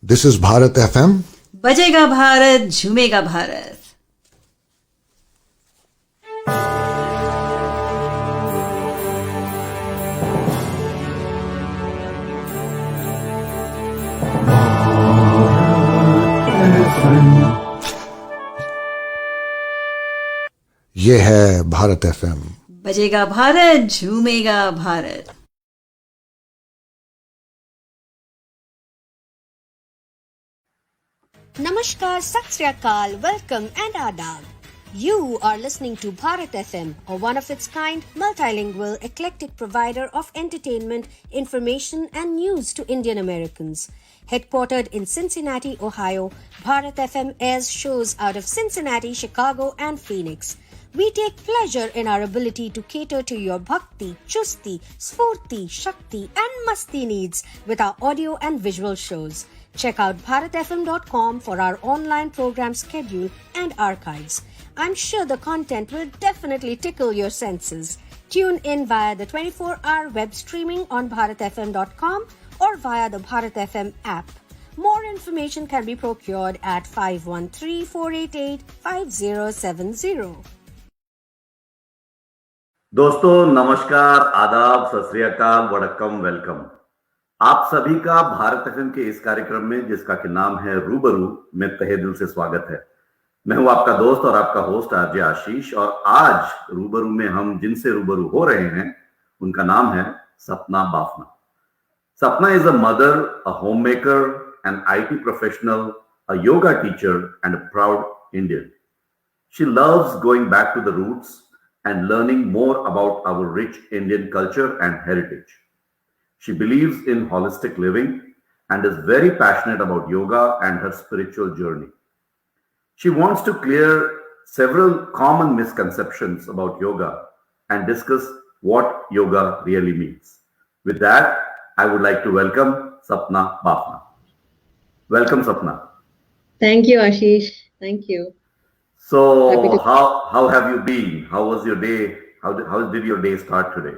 This is Bharat FM. बजेगा भारत झूमेगा भारत. ये है भारत FM. बजेगा Bharat झूमेगा Bharat. Namaskar, Sat Sri Akal, welcome and adab. You are listening to Bharat FM, a one-of-its-kind, multilingual, eclectic provider of entertainment, information and news to Indian Americans. Headquartered in Cincinnati, Ohio, Bharat FM airs shows out of Cincinnati, Chicago and Phoenix. We take pleasure in our ability to cater to your bhakti, chusti, sfurti, shakti and masti needs with our audio and visual shows. Check out bharatfm.com for our online program schedule and archives. I'm sure the content will definitely tickle your senses. Tune in via the 24-hour web streaming on bharatfm.com or via the Bharat FM app. More information can be procured at 513-488-5070. दोस्तों नमस्कार, आदाब, सत श्री अकाल, वड़क्कम, welcome. आप सभी का Bharat FM के इस कार्यक्रम में जिसका कि नाम है रूबरू में तहे दिल से स्वागत है। मैं हूं आपका दोस्त और आपका होस्ट आरजे आशीष और आज रूबरू में हम जिनसे रूबरू हो रहे हैं उनका नाम है सपना बाफना। सपना is a mother, a homemaker, an IT professional, a yoga teacher and a proud Indian. She loves going back to the roots and learning more about our rich Indian culture and heritage. She believes in holistic living and is very passionate about yoga and her spiritual journey. She wants to clear several common misconceptions about yoga and discuss what yoga really means. With that, I would like to welcome Sapna Bafna. Welcome, Sapna. Thank you, Ashish. Thank you. So, how have you been? How was your day? How did your day start today?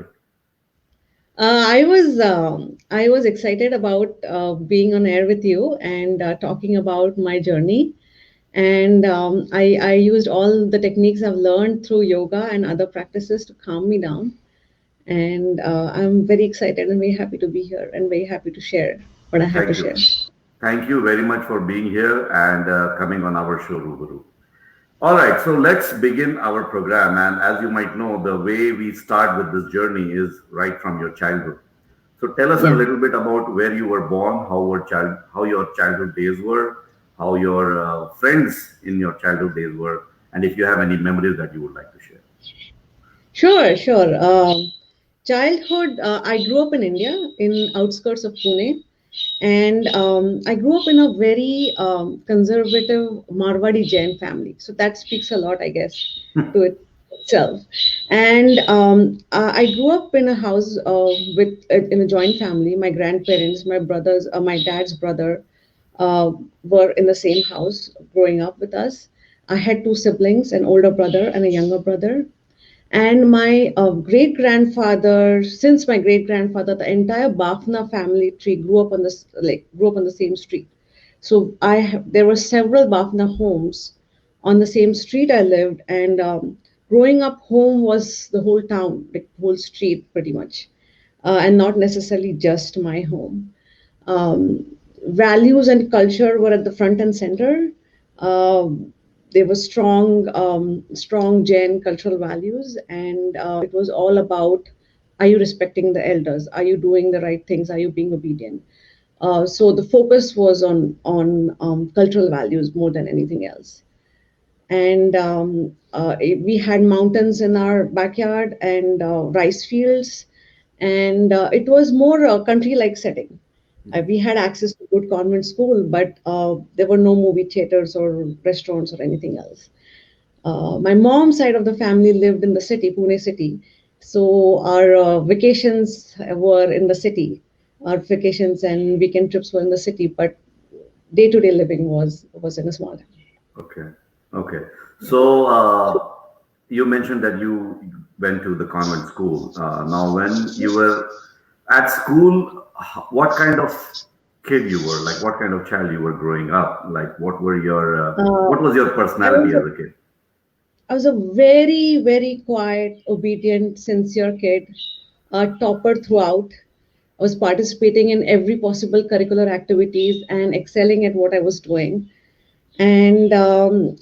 I was excited about being on air with you and talking about my journey. And I used all the techniques I've learned through yoga and other practices to calm me down. And I'm very excited and very happy to be here and very happy to share what I have to share. Thank you very much for being here and coming on our show, Rubaru. All right, so let's begin our program. And as you might know, the way we start with this journey is right from your childhood. So tell us a little bit about where you were born, how your childhood days were, how your friends in your childhood days were, and if you have any memories that you would like to share. Sure. Childhood, I grew up in India, in outskirts of Pune. And I grew up in a very conservative Marwadi Jain family. So that speaks a lot, I guess, to itself. And I grew up in a house in a joint family. My grandparents, my brothers, my dad's brother were in the same house growing up with us. I had two siblings, an older brother and a younger brother. And my great-grandfather, the entire Bafna family tree grew up on the same street. So there were several Bafna homes on the same street I lived, and growing up, home was the whole town, the whole street, pretty much, and not necessarily just my home. Values and culture were at the front and center. There were strong Jain cultural values, and it was all about: are you respecting the elders? Are you doing the right things? Are you being obedient? So the focus was on cultural values more than anything else. And we had mountains in our backyard and rice fields, and it was more a country-like setting. We had access to good convent school, but there were no movie theaters or restaurants or anything else. My mom's side of the family lived in the city, Pune city. So our vacations were in the city. Our vacations and weekend trips were in the city, but day-to-day living was in a small town. Okay. So you mentioned that you went to the convent school. Now, when you were at school, what kind of kid you were? Like what kind of child you were growing up? Like Uh, what was your I personality was as a, a kid? I was a very, very quiet, obedient, sincere kid, a topper throughout. I was participating in every possible curricular activities and excelling at what I was doing. And I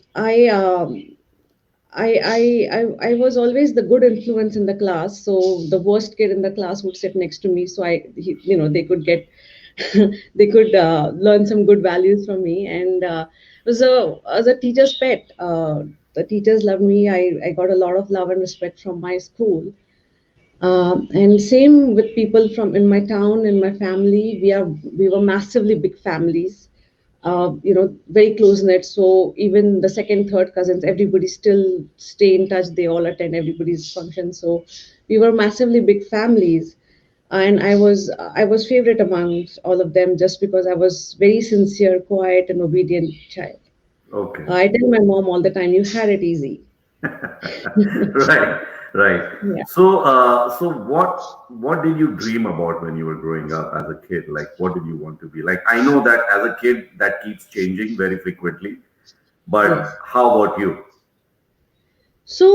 was always the good influence in the class. So the worst kid in the class would sit next to me. So they could get, they could learn some good values from me. And as a teacher's pet. The teachers loved me. I got a lot of love and respect from my school. And same with people from in my town, in my family. We were massively big families, very close knit. So even the second, third cousins, everybody still stay in touch. They all attend everybody's function. So we were massively big families, and I was favorite amongst all of them just because I was very sincere, quiet, and obedient child. Okay. I tell my mom all the time, "You had it easy." Right, right. Yeah. So what did you dream about when you were growing up as a kid? Like, what did you want to be? Like, I know that as a kid that keeps changing very frequently, but Yes. how about you? So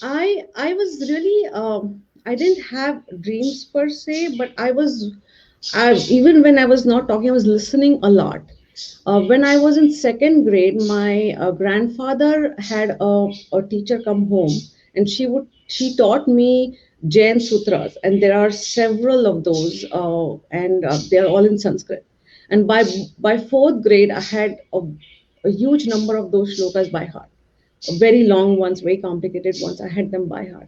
I was really I didn't have dreams per se, but even when I was not talking, I was listening a lot. When I was in second grade, my grandfather had a teacher come home, and she taught me Jain sutras, and there are several of those, and they are all in Sanskrit. And by fourth grade, I had a huge number of those shlokas by heart, very long ones, very complicated ones. I had them by heart.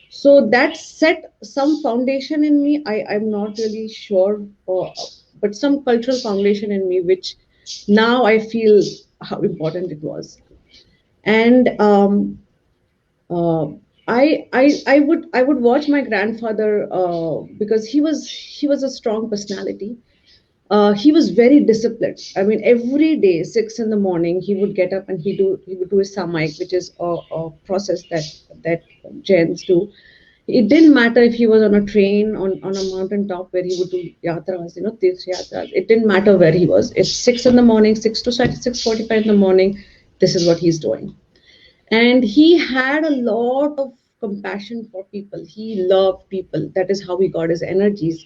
So that set some foundation in me. I'm not really sure, but some cultural foundation in me, which now I feel how important it was. And uh, I would watch my grandfather because he was a strong personality. He was very disciplined. I mean, every day, 6 in the morning, he would get up and he would do his samaik, which is a process that Jains do. It didn't matter if he was on a train on a mountain top where he would do yatras, tirth yatras. It didn't matter where he was. It's 6 in the morning, 6 to 6:45 in the morning. This is what he's doing, and he had a lot of compassion for people. He loved people. That is how he got his energies.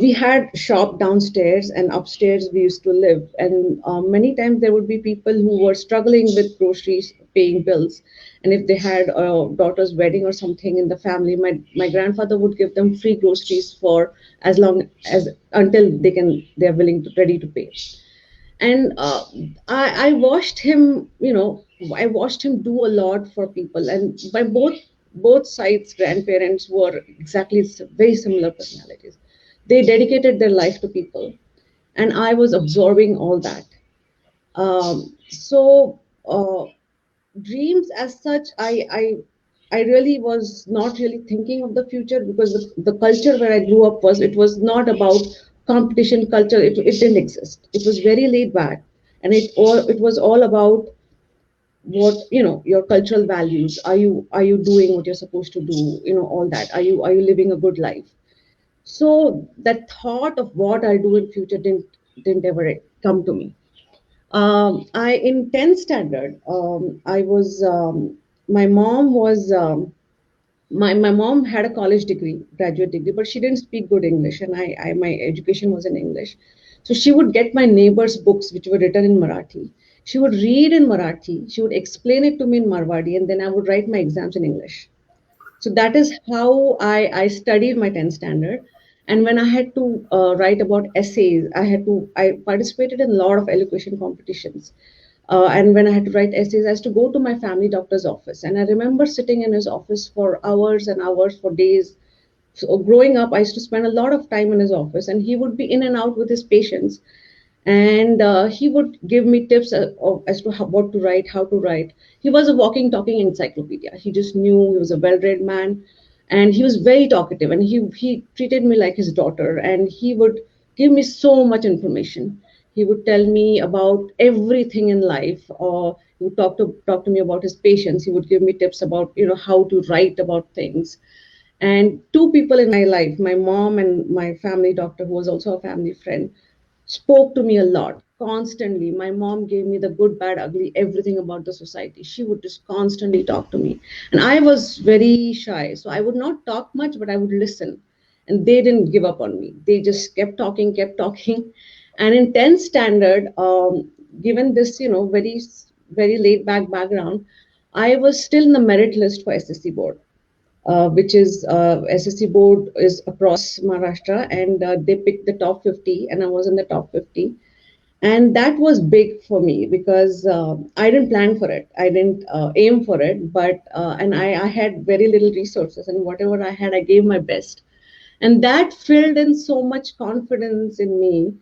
We had shop downstairs, and upstairs we used to live, and many times there would be people who were struggling with groceries, paying bills, and if they had a daughter's wedding or something in the family, my grandfather would give them free groceries for as long as until they are willing to ready to pay. And I watched him, I watched him do a lot for people, and by both sides grandparents were exactly very similar personalities. They dedicated their life to people, and I was absorbing all that. So dreams as such, I really was not really thinking of the future because the culture where I grew up it was not about competition culture. It didn't exist. It was very laid back, and it was all about what your cultural values. Are you doing what you're supposed to do? All that. Are you living a good life? So that thought of what I'll do in future didn't ever come to me. I in 10th standard, I was my mom was my mom had a college degree, graduate degree, but she didn't speak good English, and my education was in English. So she would get my neighbors' books, which were written in Marathi. She would read in Marathi. She would explain it to me in Marwadi, and then I would write my exams in English. So that is how I studied my 10th standard. And when I had to write about essays, I participated in a lot of elocution competitions. And when I had to write essays, I used to go to my family doctor's office. And I remember sitting in his office for hours and hours, for days. So growing up, I used to spend a lot of time in his office, and he would be in and out with his patients, and he would give me tips as to what to write, how to write. He was a walking, talking encyclopedia. He just knew. He was a well-read man, and he was very talkative. And he treated me like his daughter, and he would give me so much information. He would tell me about everything in life, or he would talk to me about his patients. He would give me tips about how to write about things. And two people in my life, my mom and my family doctor, who was also a family friend, spoke to me a lot constantly. My mom gave me the good, bad, ugly, everything about the society. She would just constantly talk to me. And I was very shy. So I would not talk much, but I would listen. And they didn't give up on me. They just kept talking, kept talking. And in 10th standard, given this, very, very laid back background, I was still in the merit list for SSC board, which is SSC board is across Maharashtra, and they picked the top 50, and I was in the top 50. And that was big for me because I didn't plan for it. I didn't aim for it, but and I had very little resources, and whatever I had, I gave my best, and that filled in so much confidence in me.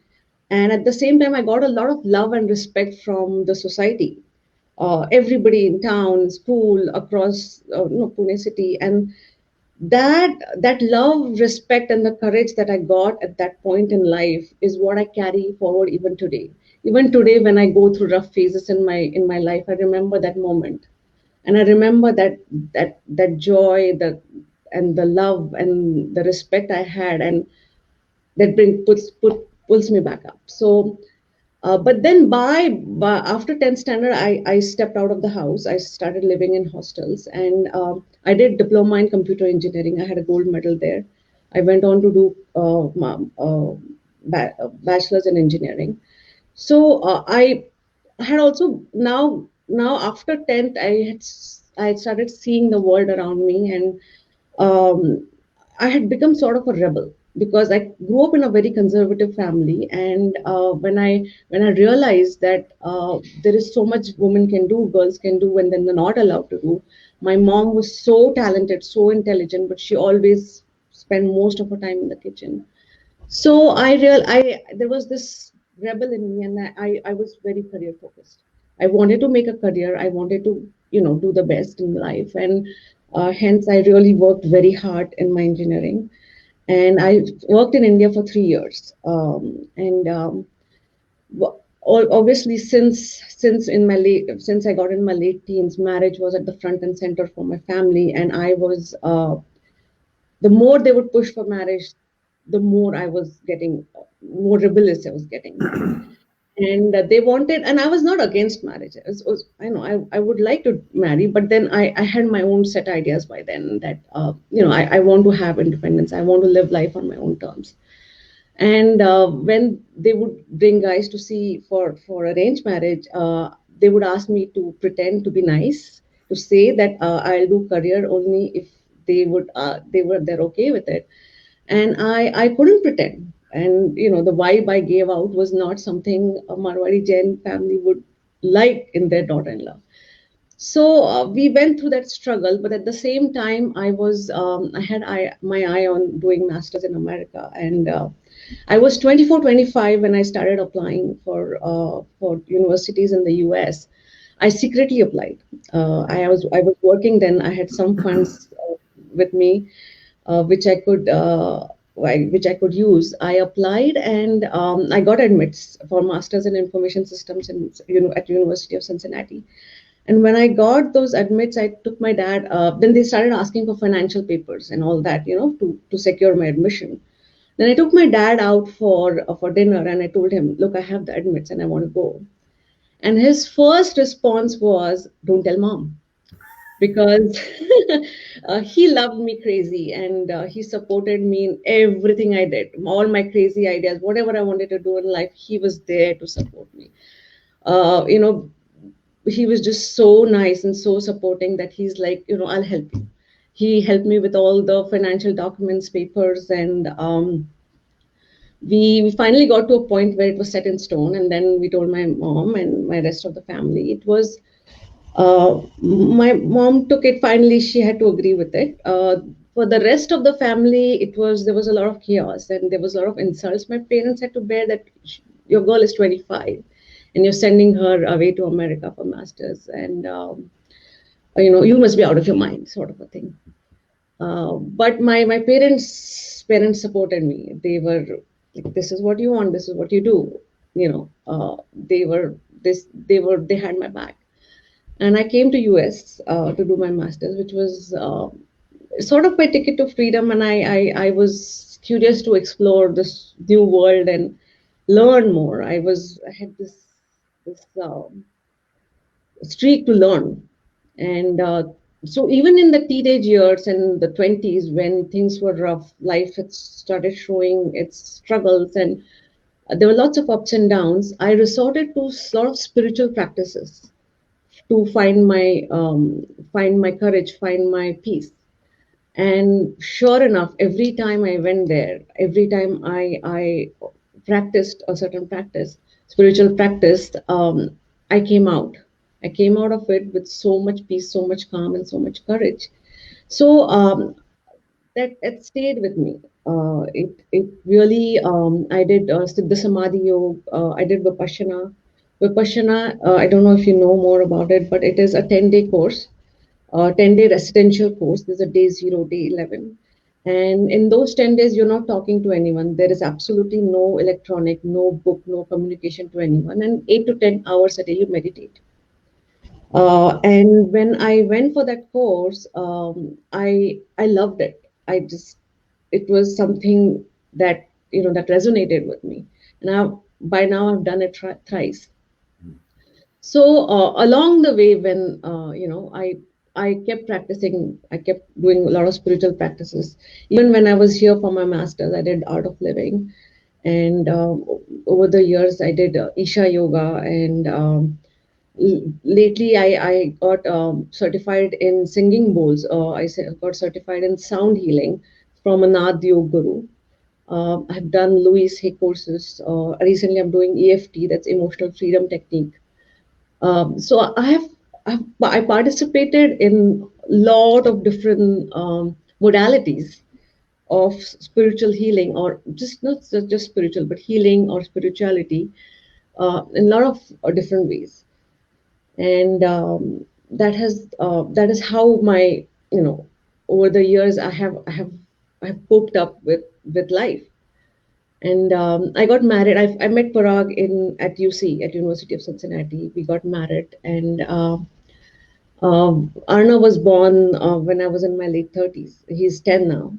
And at the same time, I got a lot of love and respect from the society, everybody in town, school, across Pune city. And that love, respect, and the courage that I got at that point in life is what I carry forward even today. Even today, when I go through rough phases in my life, I remember that moment, and I remember that joy, and the love and the respect I had, and that pulls me back up. So but then by after 10th standard, I stepped out of the house. I started living in hostels, and I did diploma in computer engineering. I had a gold medal there. I went on to do bachelor's in engineering. So I had also now after 10th, I started seeing the world around me, and um, I had become sort of a rebel because I grew up in a very conservative family, and when I realized that there is so much women can do, girls can do, and then they're not allowed to do. My mom was so talented, so intelligent, but she always spent most of her time in the kitchen. So I there was this rebel in me, and I was very career focused. I wanted to make a career. I wanted to do the best in life, and hence I really worked very hard in my engineering. And I worked in India for 3 years. And obviously, since I got in my late teens, marriage was at the front and center for my family, and I was the more they would push for marriage, the more I was getting, more rebellious I was getting. And they wanted, and I was not against marriage. I know I would like to marry, but then I had my own set ideas by then that, I want to have independence. I want to live life on my own terms. And when they would bring guys to see for arranged marriage, they would ask me to pretend to be nice, to say that I'll do career only if they're okay with it. And I couldn't pretend. And the vibe I gave out was not something a Marwari Jain family would like in their daughter-in-law. So we went through that struggle, but at the same time, I had my eye on doing masters in America, and I was 24, 25 when I started applying for universities in the US. I secretly applied. I was working then. I had some funds with me, which I could. Which I could use. I applied, and I got admits for masters in information systems at University of Cincinnati. And when I got those admits, I took my dad. Then they started asking for financial papers and all that, to secure my admission. Then I took my dad out for dinner, and I told him, "Look, I have the admits, and I want to go." And his first response was, "Don't tell mom," because he loved me crazy, and he supported me in everything I did, all my crazy ideas, whatever I wanted to do in life. He was there to support me. Uh, you know, he was just so nice and so supporting that he's like, I'll help you. He helped me with all the financial documents, papers, and we finally got to a point where it was set in stone. And then we told my mom and my rest of the family. It was my mom took it. Finally, she had to agree with it. For the rest of the family, there was a lot of chaos, and there was a lot of insults my parents had to bear, that your girl is 25 and you're sending her away to America for masters, and you must be out of your mind, sort of a thing. But my parents supported me. They were like, "This is what you want. This is what you do." They had my back, and I came to US to do my masters, which was sort of my ticket to freedom. And I was curious to explore this new world, and learn more. I had this streak to learn, and so even in the teenage years and the 20s, when things were rough, life had started showing its struggles, and there were lots of ups and downs. I resorted to sort of spiritual practices to find my courage, find my peace. And sure enough, every time I went there, every time I practiced a certain practice, spiritual practice, I came out. I came out of it with so much peace, so much calm, and so much courage. So that it stayed with me. It really I did Siddha Samadhi Yoga. I did Vipassana. Vipassana. I don't know if you know more about it, but it is a 10-day course, 10-day residential course. There's a day 0, day 11. And in those 10 days, you're not talking to anyone. There is absolutely no electronic, no book, no communication to anyone. And 8 to 10 hours a day, you meditate. And when I went for that course, I loved it. It was something that that resonated with me. And by now I've done it thrice. So along the way, when I kept practicing, I kept doing a lot of spiritual practices. Even when I was here for my masters, I did art of living, and over the years I did Isha yoga, and lately I got certified in singing bowls. Got certified in sound healing from a Nad Yoga Guru. I've done Louis Hay courses. Recently, I'm doing EFT, that's emotional freedom technique. So I participated in a lot of different modalities of spiritual healing, or just not just spiritual, but healing or spirituality in a lot of different ways. And that is how my over the years I have coped up with life. And I got married. I met Parag in at UC, at University of Cincinnati. We got married, and Arna was born when I was in my late 30s. He's 10 now.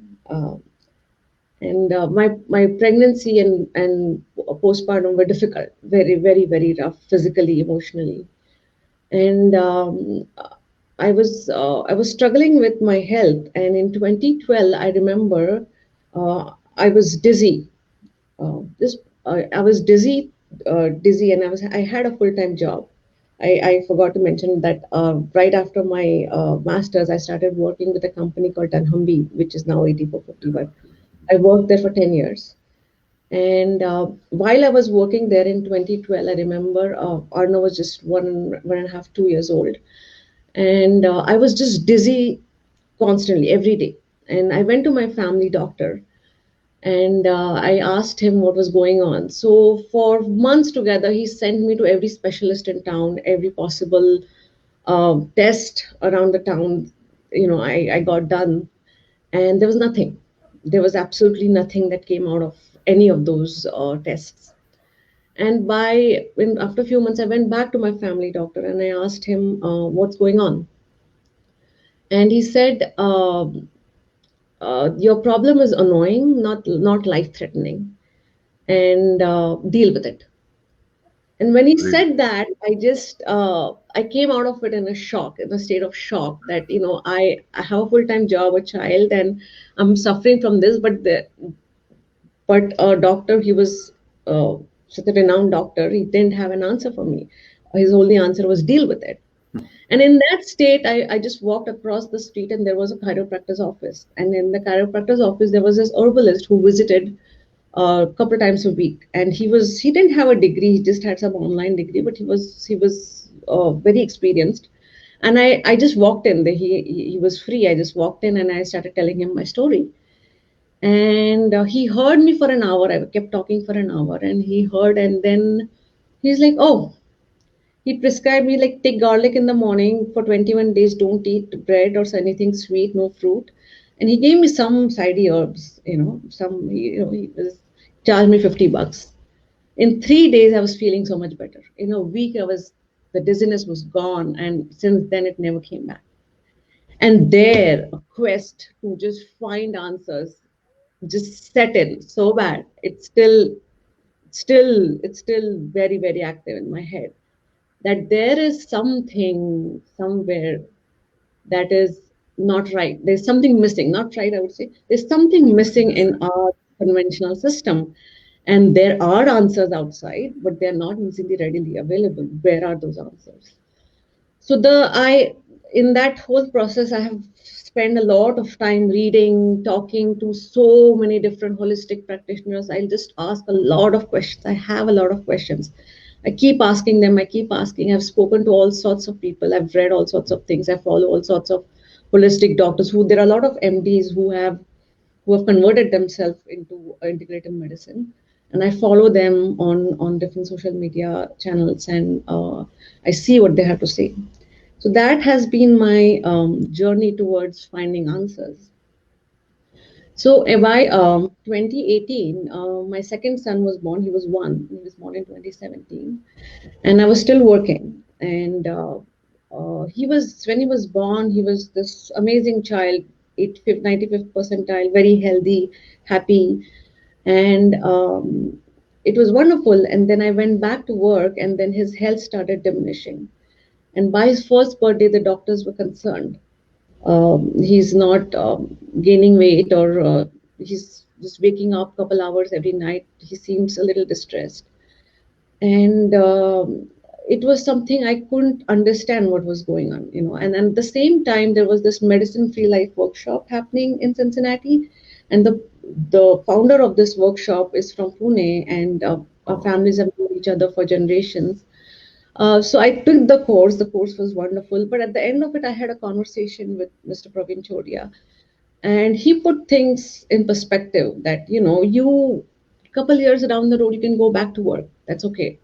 And my pregnancy and postpartum were difficult, very, very, very rough, physically, emotionally. And I was struggling with my health. And in 2012, I remember I was dizzy. This I was dizzy, and I had a full time job. I forgot to mention that right after my masters, I started working with a company called Tanhambi, which is now 8451. I worked there for 10 years. And while I was working there in 2012, I remember Arno was just 1.5, 2 years old. And I was just dizzy constantly every day. And I went to my family doctor, and I asked him what was going on. So for months together, he sent me to every specialist in town, every possible test around the town. I got done, and there was nothing. There was absolutely nothing that came out of any of those tests. And after a few months, I went back to my family doctor and I asked him what's going on. And he said, "Your problem is annoying, not life threatening, and deal with it." And when he Great. said that, I came out of it in a shock, in a state of shock, that I have a full time job, a child, and I'm suffering from this. But a doctor, he was such a renowned doctor, he didn't have an answer for me. His only answer was deal with it. And in that state, I just walked across the street, and there was a chiropractor's office. And in the chiropractor's office, there was this herbalist who visited a couple of times a week. And he didn't have a degree; he just had some online degree, but he was very experienced. And I just walked in. He was free. I just walked in and I started telling him my story. And he heard me for an hour. I kept talking for an hour, and he heard. And then he's like, "Oh." He prescribed me, like, take garlic in the morning for 21 days. Don't eat bread or anything sweet, no fruit. And he gave me some sidey herbs, he was charged me $50. In 3 days, I was feeling so much better. In a week, the dizziness was gone. And since then, it never came back. And there, a quest to just find answers just set in so bad. It's it's still very, very active in my head, that there is something somewhere that is not right. There's something missing, not right, I would say. There's something missing in our conventional system. And there are answers outside, but they're not easily readily available. Where are those answers? So in that whole process, I have spent a lot of time reading, talking to so many different holistic practitioners. I'll just ask a lot of questions. I have a lot of questions. I keep asking them. I keep asking. I've spoken to all sorts of people. I've read all sorts of things. I follow all sorts of holistic doctors. There are a lot of MDs who have converted themselves into integrative medicine, and I follow them on different social media channels, and I see what they have to say. So that has been my journey towards finding answers. So by 2018, my second son was born. He was one. He was born in 2017, and I was still working. And he was when he was born, he was this amazing child, 95th percentile, very healthy, happy, and it was wonderful. And then I went back to work, and then his health started diminishing. And by his first birthday, the doctors were concerned. He's not gaining weight, or he's just waking up a couple hours every night. He seems a little distressed. And it was something I couldn't understand what was going on, And at the same time, there was this Medicine Free Life workshop happening in Cincinnati. And the founder of this workshop is from Pune, and our families have known each other for generations. So I took the course. The course was wonderful. But at the end of it, I had a conversation with Mr. Praveen Chodia. And he put things in perspective that, you a couple years down the road, you can go back to work. That's okay,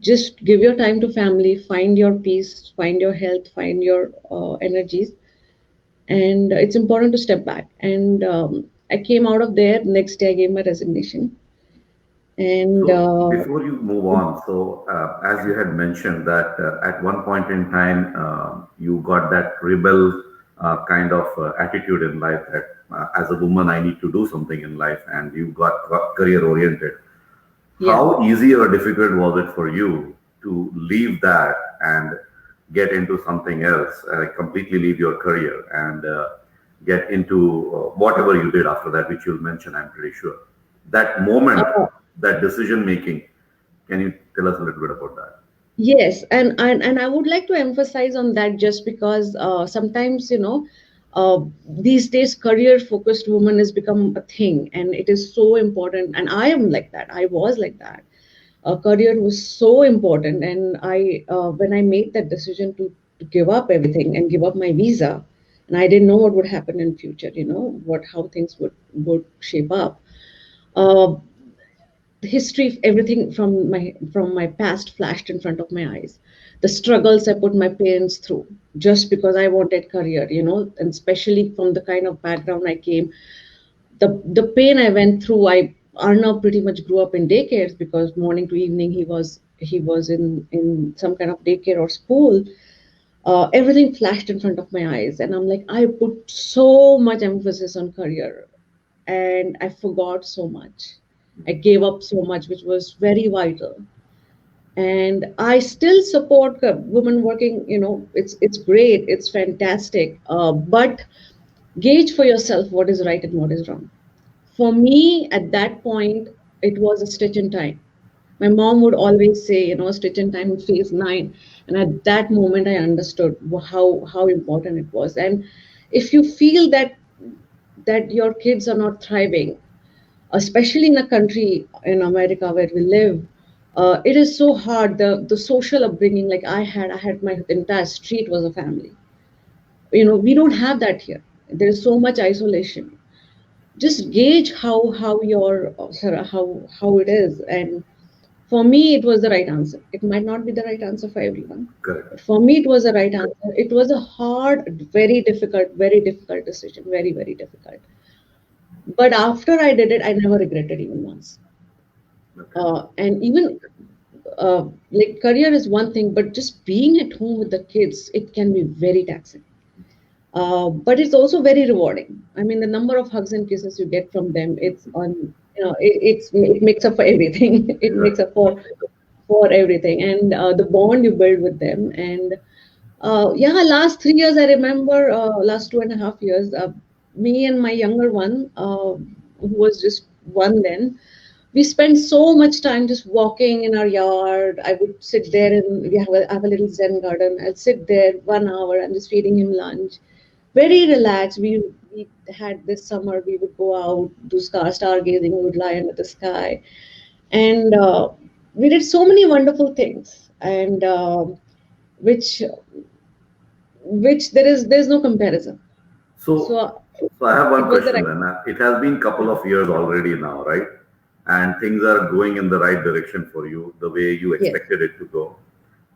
Just give your time to family, find your peace, find your health, find your energies. And it's important to step back. And I came out of there. Next day, I gave my resignation. And so before you move on, so as you had mentioned that at one point in time, you got that rebel kind of attitude in life that as a woman, I need to do something in life, and you got career oriented. yeah. How easy or difficult was it for you to leave that and get into something else, completely leave your career and get into whatever you did after that, which you'll mention, I'm pretty sure. That moment, that decision making, can you tell us a little bit about that? Yes, and I would like to emphasize on that, just because sometimes, these days career focused woman has become a thing, and it is so important. And I am like that. I was like that. Career was so important, and when I made that decision to give up everything and give up my visa, and I didn't know what would happen in future, how things would shape up. The history, everything from my past flashed in front of my eyes. The struggles I put my parents through just because I wanted career, and especially from the kind of background I came, the pain I went through. Arnav pretty much grew up in daycares, because morning to evening he was in some kind of daycare or school. Everything flashed in front of my eyes, and I'm like, I put so much emphasis on career, and I forgot so much. I gave up so much, which was very vital. And I still support women working. It's great, it's fantastic. But gauge for yourself what is right and what is wrong. For me, at that point, it was a stitch in time. My mom would always say, a stitch in time in phase 9. And at that moment, I understood how important it was. And if you feel that your kids are not thriving, especially in a country in America where we live, it is so hard. The social upbringing, like I had my entire street was a family. We don't have that here. There is so much isolation. Just gauge how your how it is. And for me, it was the right answer. It might not be the right answer for everyone. Correct. But for me, it was the right answer. It was a hard, very difficult decision. Very, very difficult. But after I did it, I never regretted even once. Okay. And even like career is one thing, but just being at home with the kids, it can be very taxing. But it's also very rewarding. I mean, the number of hugs and kisses you get from them, it makes up for everything. It Yeah. makes up for everything, and the bond you build with them. And yeah, last 3 years I remember, last 2.5 years, me and my younger one, who was just one then, we spent so much time just walking in our yard. I would sit there and I have a little Zen garden. I'll sit there 1 hour. I'm just feeding him lunch. Very relaxed. We had this summer. We would go out, do stargazing. We would lie under the sky, and we did so many wonderful things. And which there's no comparison. So, So so I have it one was the question right. then. It has been couple of years already now, right? And things are going in the right direction for you, the way you Yes. expected it to go.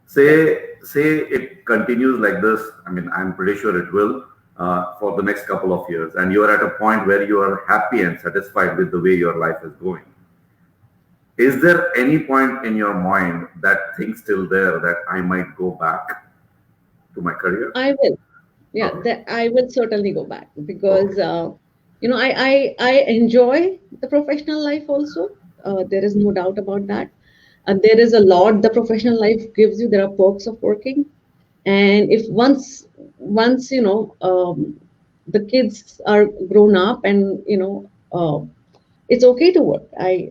Say it continues like this. I mean, I'm pretty sure it will for the next couple of years, and you are at a point where you are happy and satisfied with the way your life is going. Is there any point in your mind that thing's still there that I might go back to my career? I will. Yeah, Okay, that I will certainly go back okay, because I enjoy the professional life also. There is no doubt about that. And there is a lot the professional life gives you. There are perks of working, and if once the kids are grown up, and it's okay to work. I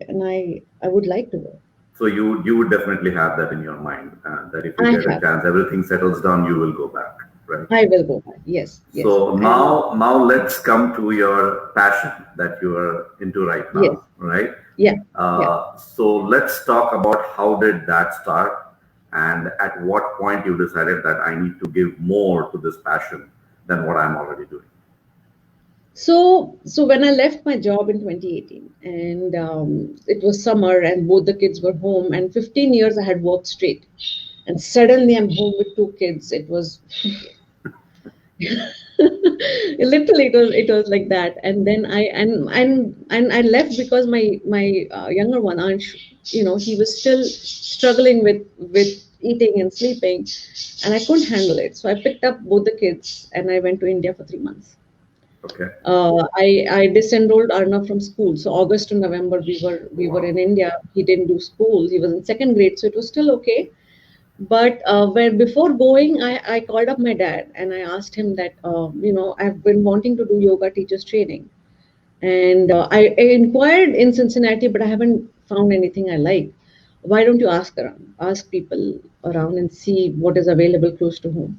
would like to work. so you would definitely have that in your mind that if you I get a have. chance, everything settles down, you will go back, right? I will go back. Yes, yes, So and now let's come to your passion that you are into right yes, now, right? yeah, yeah. So let's talk about how did that start, and at what point you decided that I need to give more to this passion than what I'm already doing. So when I left my job in 2018, and it was summer, and both the kids were home, and 15 years I had worked straight, and suddenly I'm home with two kids. It was literally it was like that. And then I left because my younger one, Ansh, he was still struggling with eating and sleeping, and I couldn't handle it. So I picked up both the kids and I went to India for 3 months. Okay. I disenrolled Arnav from school. So August to November we were in Wow. India. He didn't do school. He was in second grade, so it was still okay. But where before going, I called up my dad and I asked him that I've been wanting to do yoga teachers training, and I inquired in Cincinnati, but I haven't found anything I like. Why don't you ask people around and see what is available close to home?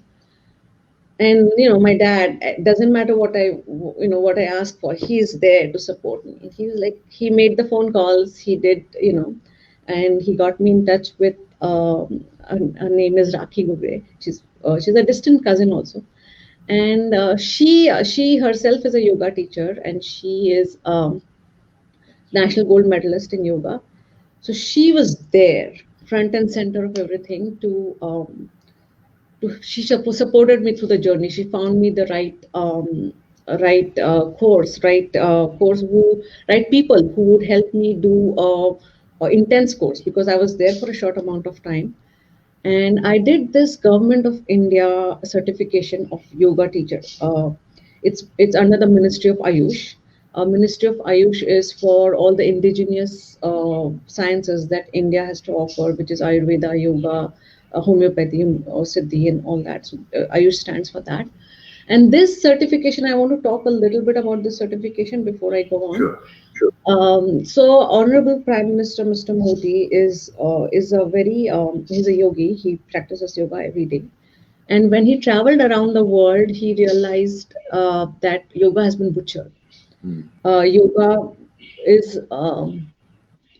And my dad, doesn't matter what I ask for, he's there to support me. He was like, he made the phone calls, he did, and he got me in touch with, her name is Rakhi Gugre. She's a distant cousin also, and she herself is a yoga teacher, and she is national gold medalist in yoga. So she was there, front and center of everything, she supported me through the journey. She found me the right people who would help me do intense course, because I was there for a short amount of time. And I did this Government of India certification of yoga teacher. It's under the Ministry of Ayush. Ministry of Ayush is for all the indigenous sciences that India has to offer, which is Ayurveda, yoga, homeopathy, or Siddhi, and all that. So Ayush stands for that. And this certification, I want to talk a little bit about this certification before I go on. Sure. So Honorable Prime Minister Mr. Modi is a very he's a yogi. He practices yoga every day. And when he traveled around the world, he realized that yoga has been butchered. Hmm. Yoga is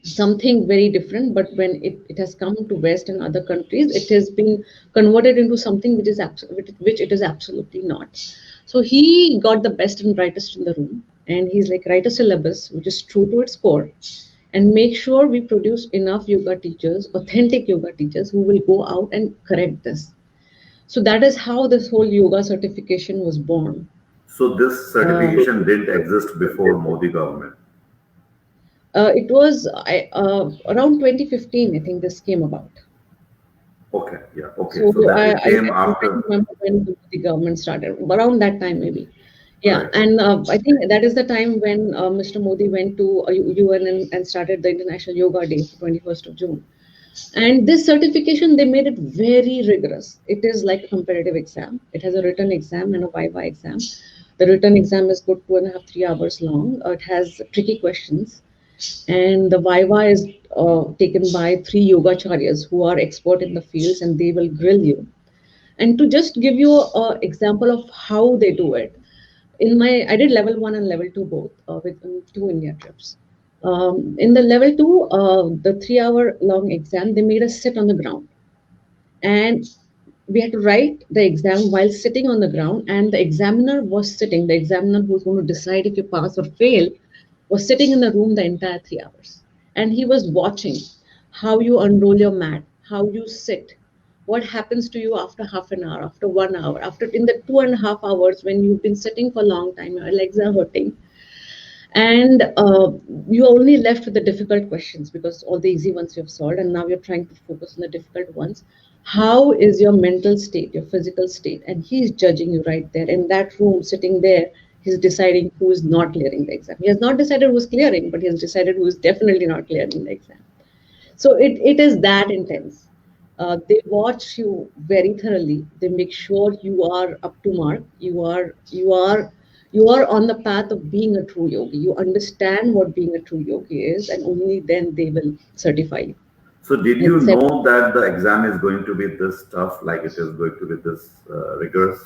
something very different, but when it has come to West and other countries, it has been converted into something which it is absolutely not. So he got the best and brightest in the room, and he's like, write a syllabus which is true to its core, and make sure we produce enough yoga teachers, authentic yoga teachers, who will go out and correct this. So that is how this whole yoga certification was born. So this Uh, certification didn't exist before Modi government. it was around 2015, I think this came about. Okay. Yeah. Okay. So So that I, it I, came I don't after. remember when the government started. Around that time, maybe. Yeah, Right. and I think that is the time when Mr. Modi went to UN and started the International Yoga Day, 21st of June. And this certification, they made it very rigorous. It is like a competitive exam. It has a written exam and a Viva exam. The written exam is good 2.5, 3 hours long. It has tricky questions. And the Viva is taken by three yogacharyas who are expert in the fields and they will grill you. And to just give you an example of how they do it, I did level one and level two both with two India trips. In the level two, the 3 hour long exam, they made us sit on the ground, and we had to write the exam while sitting on the ground. And the examiner was sitting. The examiner who was going to decide if you pass or fail was sitting in the room the entire 3 hours, and he was watching how you unroll your mat, how you sit, what happens to you after half an hour, after 1 hour, after in the 2.5 hours when you've been sitting for a long time, your legs are hurting, and you're only left with the difficult questions because all the easy ones you've solved, and now you're trying to focus on the difficult ones. How is your mental state, your physical state? And he's judging you right there in that room, sitting there. He's deciding who is not clearing the exam. He has not decided who's clearing, but he has decided who is definitely not clearing the exam. So it is that intense. They watch you very thoroughly. They make sure you are up to mark. You are on the path of being a true yogi. You understand what being a true yogi is, and only then they will certify you. So did you And know that the exam is going to be this tough, like it is going to be this rigorous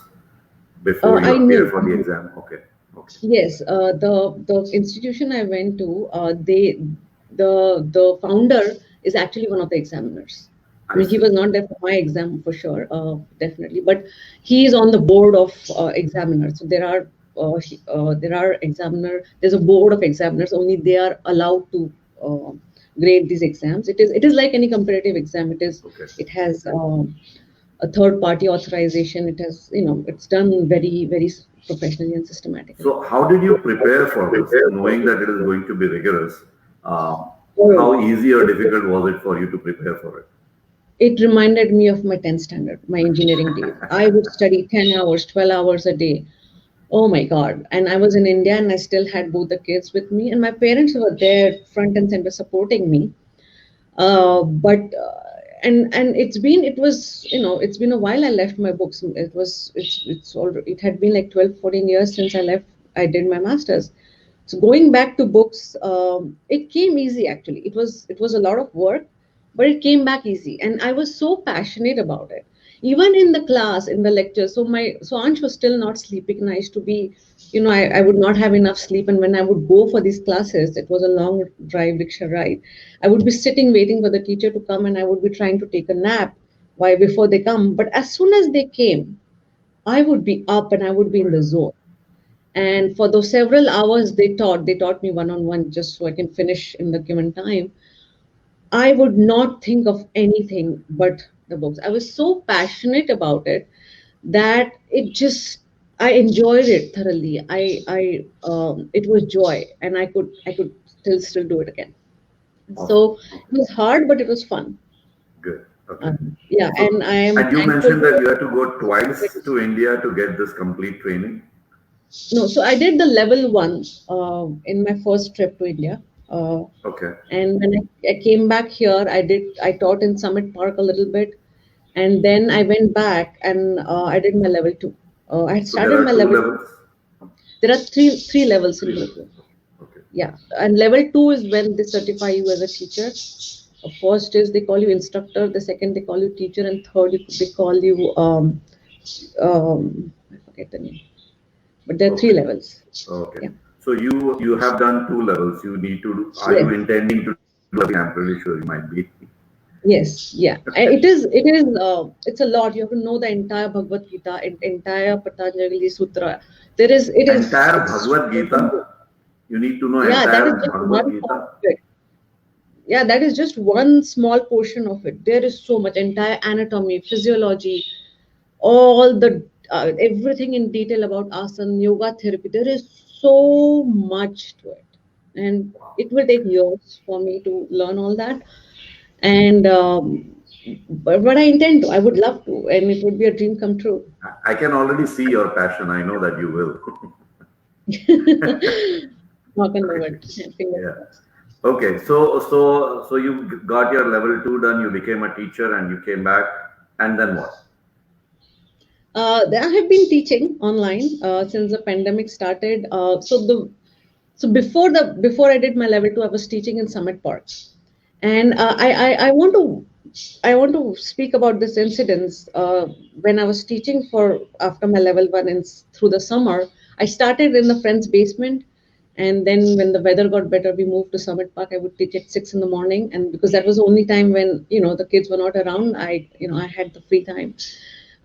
before you I appear knew. for the exam? Okay. Okay. Yes, the institution I went to, the founder is actually one of the examiners. I I mean, he see. was not there for my exam for sure, definitely, but he is on the board of examiners. So there are examiner. There's a board of examiners. Only they are allowed to grade these exams. It is like any competitive exam. Okay. It has a third party authorization. It has, it's done very very professionally and systematically. So how did you prepare for this, knowing that it is going to be rigorous? Uh, Oh, how easy or difficult was it for you to prepare for it? it reminded me of my 10th standard, my engineering days. I would study 10 hours, 12 hours a day. Oh my God. And I was in India and I still had both the kids with me, and my parents were there front and center supporting me. But and it's been a while. I left my books. It had been like 12, 14 years since I left. I did my masters. So going back to books, it came easy actually. It was a lot of work, but it came back easy, and I was so passionate about it. Even in the class, in the lecture, so Ansh was still not sleeping, and I used to be, I would not have enough sleep, and when I would go for these classes, it was a long drive rickshaw ride. I would be sitting waiting for the teacher to come, and I would be trying to take a nap why before they come. But as soon as they came, I would be up and I would be in the zone. And for those several hours they taught me one on one just so I can finish in the given time. I would not think of anything but the books. I was so passionate about it that I enjoyed it thoroughly. It was joy, and I could still do it again. Awesome. So it was hard, but it was fun. Good. Okay. Yeah, and So, I am and you thankful mentioned that to. you had to go twice to India to get this complete training. No, so I did the level one in my first trip to India. Okay. And when I came back here, I taught in Summit Park a little bit, and then I went back and I did my level two. I had So there started my are two level. levels. There are three levels in Three Gurukul. levels. Okay. Yeah, and level two is when they certify you as a teacher. First is they call you instructor. The second they call you teacher, and third they call you I forget the name. But there are three Okay. levels. Okay. Yeah. So you have done two levels. You need to. Are you Yes. intending to do? I'm pretty sure you might be. Yes, yeah. It's a lot. You have to know the entire Bhagavad Gita, entire Patanjali Sutra. Entire It's Bhagavad Gita. You need to know yeah, that is entire just Bhagavad one part Gita. of it. Yeah, that is just one small portion of it. There is so much entire anatomy, physiology, all the everything in detail about asana, yoga therapy. There is so much to it, and it will take years for me to learn all that. And but I intend to. I would love to, and it would be a dream come true. I can already see your passion. I know that you will. Knock on the wood. Fingers Yeah. crossed. Okay. So you got your level two done. You became a teacher, and you came back. And then what? I have been teaching online since the pandemic started. Before I did my level two, I was teaching in Summit Park, and I want to speak about this incident. When I was teaching for after my level one and through the summer, I started in the friend's basement, and then when the weather got better, we moved to Summit Park. I would teach at 6 in the morning, and because that was the only time when the kids were not around, I had the free time.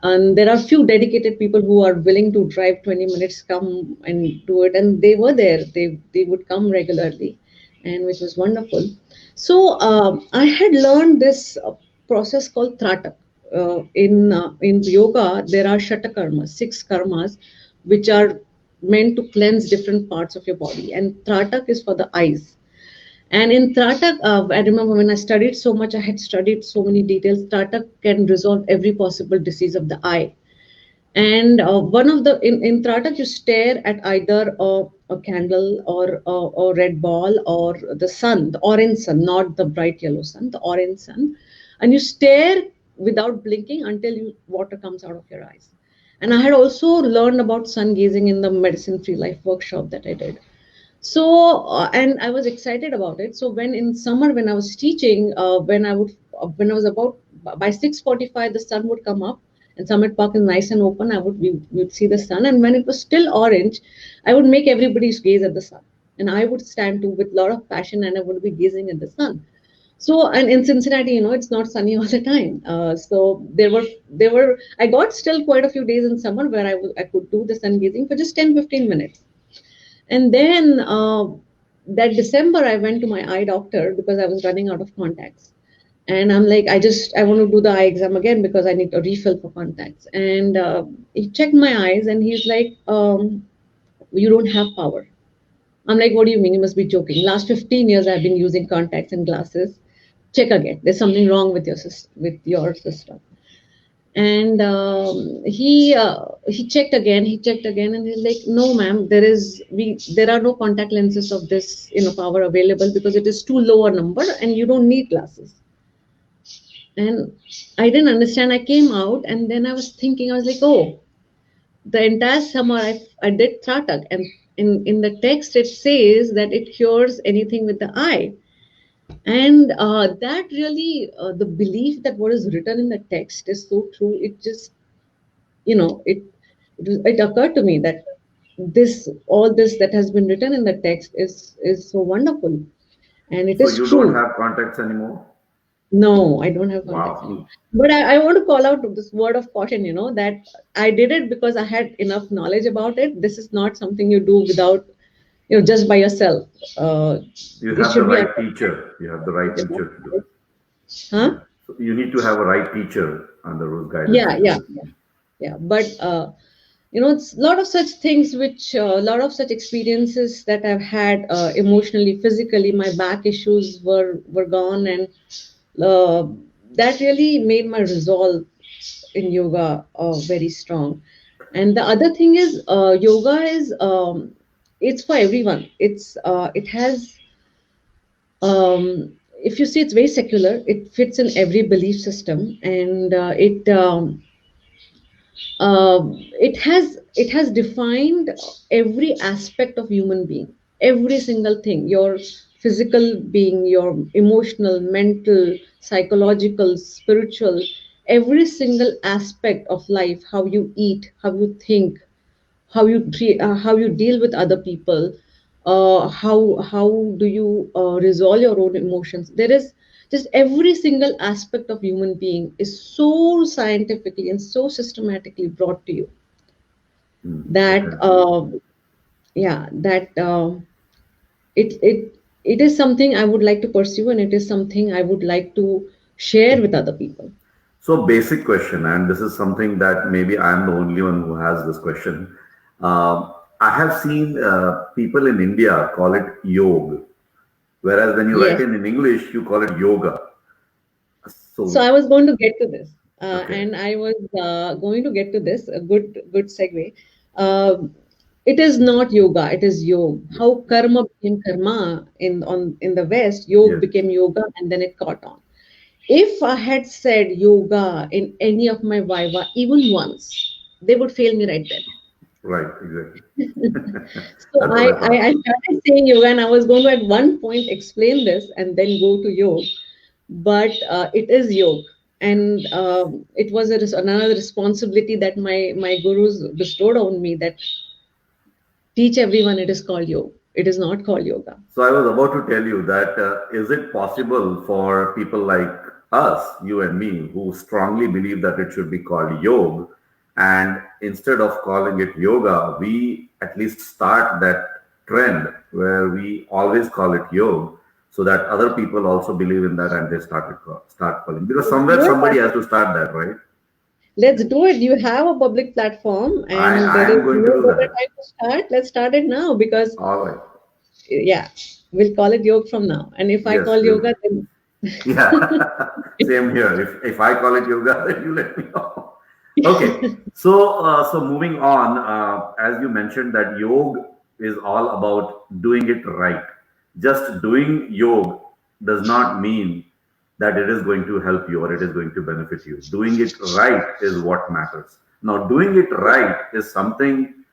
And there are few dedicated people who are willing to drive 20 minutes, come and do it, and they were there. They would come regularly, and which was wonderful. So I had learned this process called tratak. In yoga, there are shatakarmas, 6 karmas, which are meant to cleanse different parts of your body, and tratak is for the eyes. And in Tratak, I remember when I studied so much, I had studied so many details. Tratak can resolve every possible disease of the eye. And one of the in Tratak, you stare at either a candle or a red ball or the sun, the orange sun, not the bright yellow sun, the orange sun, and you stare without blinking until water comes out of your eyes. And I had also learned about sun gazing in the Medicine Free Life workshop that I did. So and I was excited about it. So when in summer when I was teaching, when I was about by 6:45 the sun would come up, and Summit Park is nice and open. We would see the sun, and when it was still orange, I would make everybody's gaze at the sun, and I would stand too with a lot of passion, and I would be gazing at the sun. So, and in Cincinnati, it's not sunny all the time. So there were I got still quite a few days in summer where I could do the sun gazing for just 10-15 minutes. And then that December, I went to my eye doctor because I was running out of contacts. And I'm like, I want to do the eye exam again because I need a refill for contacts. And he checked my eyes and he's like, you don't have power. I'm like, what do you mean? You must be joking. Last 15 years, I've been using contacts and glasses. Check again. There's something wrong with your system. And he checked again. He checked again, and he's like, "No, ma'am, there are no contact lenses of this power available because it is too low a number, and you don't need glasses." And I didn't understand. I came out, and then I was thinking. I was like, "Oh, the entire summer I did Tratak, and in the text it says that it cures anything with the eye." And that really, the belief that what is written in the text is so true. It just you know it it occurred to me that all this that has been written in the text is so wonderful, and it So is you don't true. have contacts anymore? No, I don't have contacts Wow. anymore. But I want to call out this word of caution, that I did it because I had enough knowledge about it. This is not something you do without, just by yourself. You This have the should be right understood. teacher. You have the right teacher to do it. Huh? Yeah. So you need to have a right teacher under whose guidance Yeah, you do yeah, it. yeah. But it's a lot of such things which a lot of such experiences that I've had emotionally, physically. My back issues were gone, and uh, that really made my resolve in yoga very strong. And the other thing is, yoga is it's for everyone. It has, if you see, it's very secular. It fits in every belief system, and it has defined every aspect of human being, every single thing, your physical being, your emotional, mental, psychological, spiritual, every single aspect of life, how you eat, how you think, how you deal with other people, how do you resolve your own emotions. There is just every single aspect of human being is so scientifically and so systematically brought to you that Okay. yeah that it is something I would like to pursue, and it is something I would like to share with other people. So basic question, and this is something that maybe I'm the only one who has this question. I have seen people in India call it yog, whereas when you write Yes. it in English, you call it yoga. So So, I was going to get to this, okay. and I was going to get to this. A good segue. Um It is not yoga, it is yoga. How karma became karma in the West, yoga Yes. became yoga, and then it caught on. If I had said yoga in any of my viva even once, they would fail me right there. Right. Exactly. So That's what I thought. I started saying yoga, and I was going to at one point explain this and then go to yoga, but it is yoga. And it was another responsibility that my gurus bestowed on me, that teach everyone it is called yoga. It is not called yoga. So I was about to tell you that is it possible for people like us, you and me, who strongly believe that it should be called yoga, and instead of calling it yoga, we at least start that trend where we always call it yoga, so that other people also believe in that and they start calling, because somewhere somebody has to start that, right? Let's do it. You have a public platform, and I there is am going to no do better that. time to start. Let's start it now, because All right. yeah, we'll call it yoga from now. And if I Yes, call we'll. yoga, then Yeah, same here. If I call it yoga, then you let me know. Okay, so moving on, as you mentioned that yoga is all about doing it right. Just doing yoga does not mean that it is going to help you or it is going to benefit you. Doing it right is what matters. Now, doing it right is something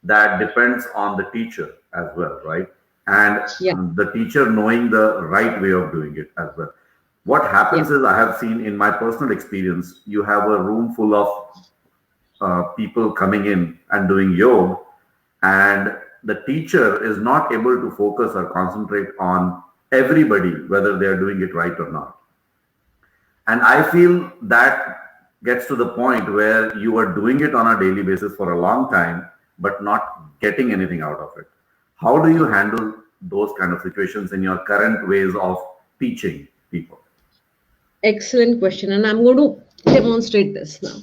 that depends on the teacher as well, right? And yeah, the teacher knowing the right way of doing it as well. What yeah, happens is, I have seen in my personal experience, you have a room full of people coming in and doing yoga, and the teacher is not able to focus or concentrate on everybody, whether they are doing it right or not. And I feel that gets to the point where you are doing it on a daily basis for a long time, but not getting anything out of it. How do you handle those kind of situations in your current ways of teaching people? excellent question. And I'm going to demonstrate this now.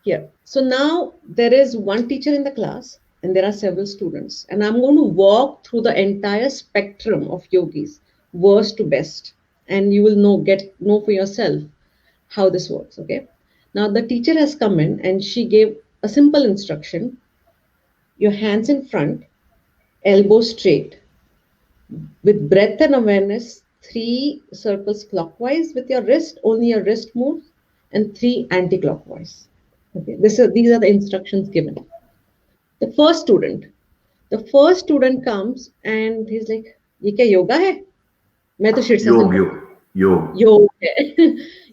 Here. So now there is one teacher in the class, and there are several students. And I'm going to walk through the entire spectrum of yogis, worst to best. And you will know for yourself how this works. Okay. Now the teacher has come in and she gave a simple instruction: your hands in front, elbows straight, with breath and awareness, three circles clockwise with your wrist, only your wrist moves, and three anti-clockwise. Okay, these are the instructions given. The first student, the first student comes and he's like, "ये क्या yoga है? मैं तो शीर्षासन Yoga, करता yoga, हूँ." योग है,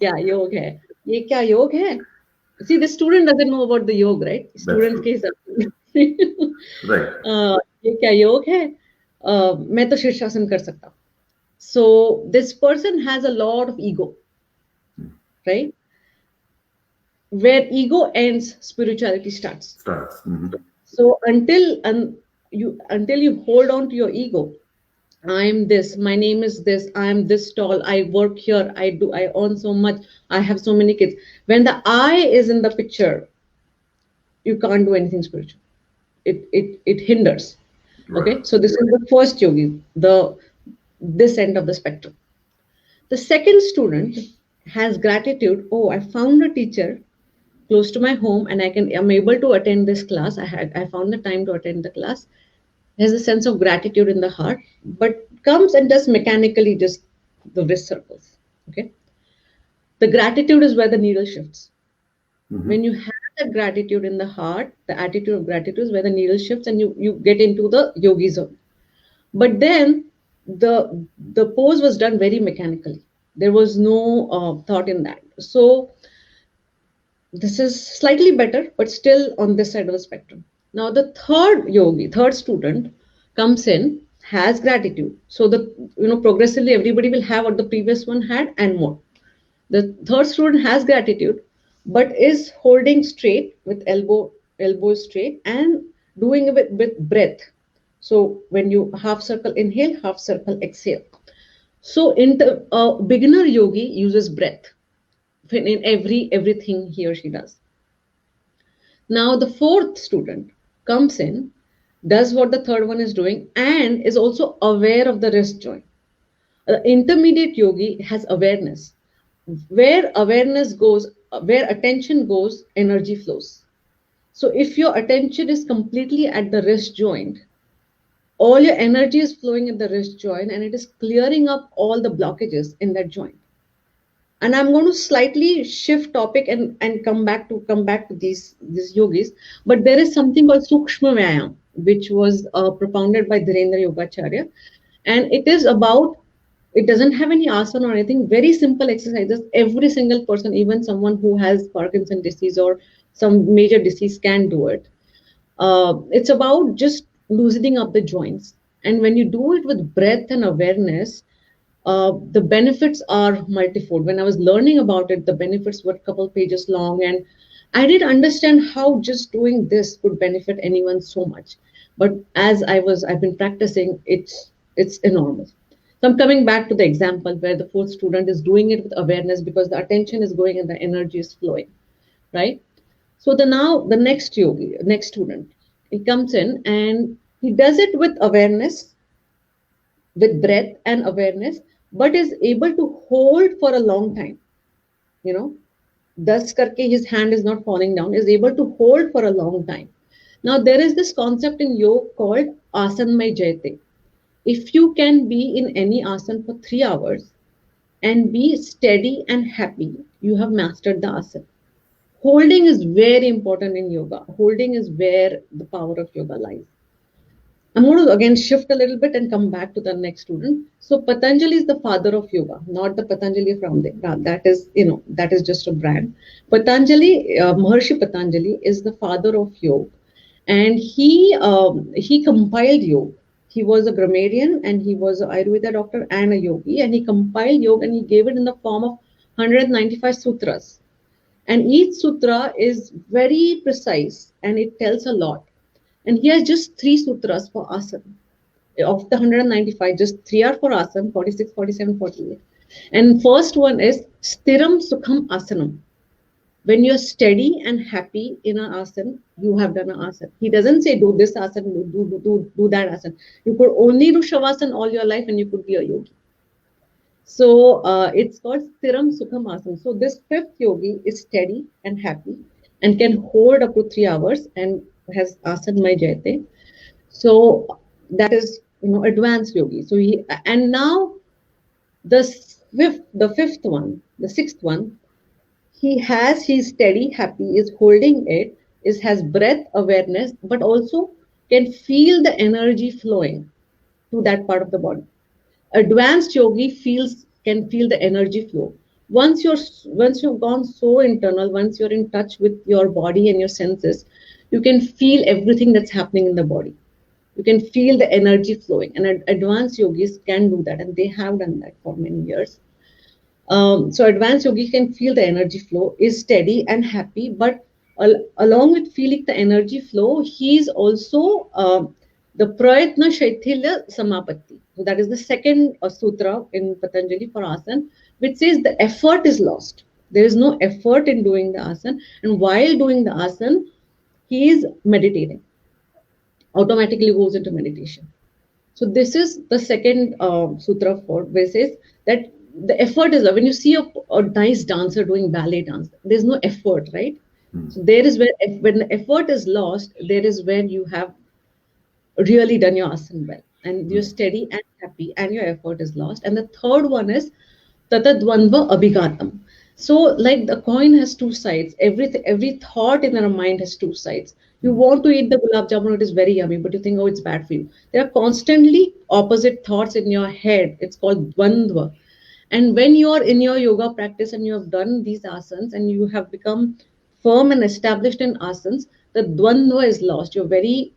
yeah, योग है. ये क्या योग है? See, the student doesn't know about the yoga, right? that's Student true. के हिसाब Right. ये क्या योग है? मैं तो शीर्षासन कर सकता हूँ. So this person has a lot of ego, right? Where ego ends, spirituality starts. Starts. So until you hold on to your ego, I'm this, my name is this, I'm this tall, I work here, I earn so much, I have so many kids. When the I is in the picture, you can't do anything spiritual. It hinders. Right. Okay, so this is the first yogi, this end of the spectrum. The second student has gratitude. Oh, I found a teacher close to my home, and I'm able to attend this class. I found the time to attend the class. Has a sense of gratitude in the heart, but comes and does mechanically just the wrist circles. Okay. The gratitude is where the needle shifts. When you have that gratitude in the heart, the attitude of gratitude is where the needle shifts, and you get into the yogi zone. But then the pose was done very mechanically. There was no thought in that. So this is slightly better, but still on this side of the spectrum. Now the third student comes in, has gratitude. So progressively everybody will have what the previous one had and more. The third student has gratitude, but is holding straight with elbows straight and doing it with breath. So when you half circle inhale, half circle exhale. So beginner yogi uses breath in everything he or she does. Now the fourth student comes in, does what the third one is doing, and is also aware of the wrist joint. The intermediate yogi has awareness. Where awareness goes, where attention goes, energy flows. So if your attention is completely at the wrist joint, all your energy is flowing at the wrist joint and it is clearing up all the blockages in that joint. And I'm going to slightly shift topic and come back to these yogis. But there is something called Sukshma Vyayam, which was propounded by Dhirendra Yogacharya, and it is about, it doesn't have any asana or anything, very simple exercises. Every single person, even someone who has Parkinson disease or some major disease, can do it. It's about just loosening up the joints. And when you do it with breath and awareness, the benefits are multifold. When I was learning about it, the benefits were a couple pages long, and I didn't understand how just doing this could benefit anyone so much. But I've been practicing, it's enormous. So I'm coming back to the example where the fourth student is doing it with awareness because the attention is going and the energy is flowing, right? So the next yogi, next student, he comes in and he does it with awareness, with breath and awareness, but is able to hold for a long time. You know, thus karke his hand is not falling down, is able to hold for a long time. Now there is this concept in yoga called asanmay jayate. If you can be in any asana for 3 hours and be steady and happy, you have mastered the asana. Holding is very important in yoga. Holding is where the power of yoga lies. I'm going to again shift a little bit and come back to the next student. So Patanjali is the father of yoga, not the Patanjali from there. That is, that is just a brand. Patanjali, Maharshi Patanjali is the father of yoga, and he compiled yoga. He was a grammarian and he was an Ayurveda doctor and a yogi, and he compiled yoga and he gave it in the form of 195 sutras. And each sutra is very precise and it tells a lot. And he has just 3 sutras for asana. Of the 195, just 3 are for asana, 46, 47, 48. And first one is Stiram Sukham Asanam. When you're steady and happy in an asana, you have done an asana. He doesn't say do this asana, do that asana. You could only do Shavasana all your life and you could be a yogi. So it's called Stiram Sukham Asana. So this fifth yogi is steady and happy and can hold up to 3 hours and has Asanmay Jayate. So that is, advanced yogi. So and now the fifth one, the sixth one, he's steady, happy, is holding it, has breath awareness, but also can feel the energy flowing to that part of the body. Advanced yogi can feel the energy flow. Once you've gone so internal, once you're in touch with your body and your senses, you can feel everything that's happening in the body. You can feel the energy flowing, and advanced yogis can do that, and they have done that for many years. So advanced yogi can feel the energy flow, is steady and happy, but along with feeling the energy flow, he's also the Prayatna Shaithilya Samapatti. So that is the second sutra in Patanjali for asana, which says the effort is lost. There is no effort in doing the asana, and while doing the asana, he is meditating. Automatically goes into meditation. So this is the second sutra for, where it says that the effort is, when you see a nice dancer doing ballet dance, there's no effort, right? So there is where, when the effort is lost, there is where you have really done your asana well, and you're steady and happy, and your effort is lost. And the third one is Tatadvandva Abhigatam. So, like the coin has two sides, every thought in our mind has two sides. You want to eat the gulab jamun, it is very yummy, but you think, oh, it's bad for you. There are constantly opposite thoughts in your head. It's called dvandva. And when you are in your yoga practice and you have done these asanas and you have become firm and established in asanas, the dvandva is lost. You're very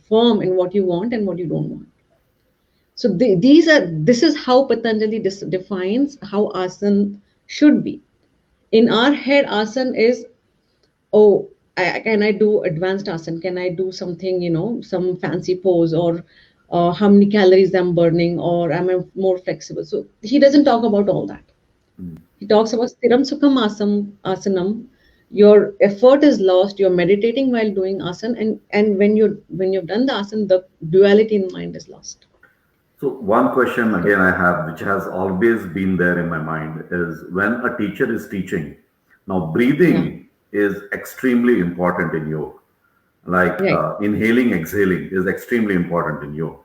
firm in what you want and what you don't want. So this is how Patanjali defines how asana should be. In our head, asana is, oh, can I do advanced asana? Can I do something, some fancy pose, or how many calories I'm burning, or am I more flexible? So he doesn't talk about all that. He talks about Stiram Sukham Asanam. Your effort is lost. You're meditating while doing asana, and when you've done the asana, the duality in mind is lost. So one question again I have, which has always been there in my mind, is when a teacher is teaching. Now breathing is extremely important in yoga. Like Right. inhaling, exhaling is extremely important in yoga.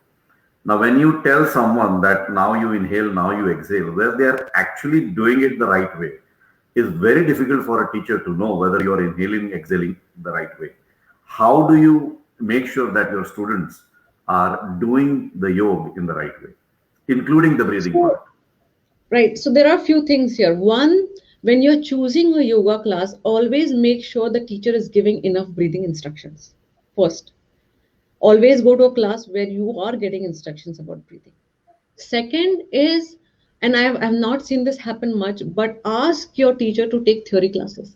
Now, when you tell someone that now you inhale, now you exhale, where they are actually doing it the right way, is very difficult for a teacher to know whether you are inhaling, exhaling the right way. How do you make sure that your students are doing the yoga in the right way, including the breathing So, part? right. So there are a few things here. One, when you're choosing a yoga class, always make sure the teacher is giving enough breathing instructions. First, always go to a class where you are getting instructions about breathing. Second is, and I've not seen this happen much, but ask your teacher to take theory classes,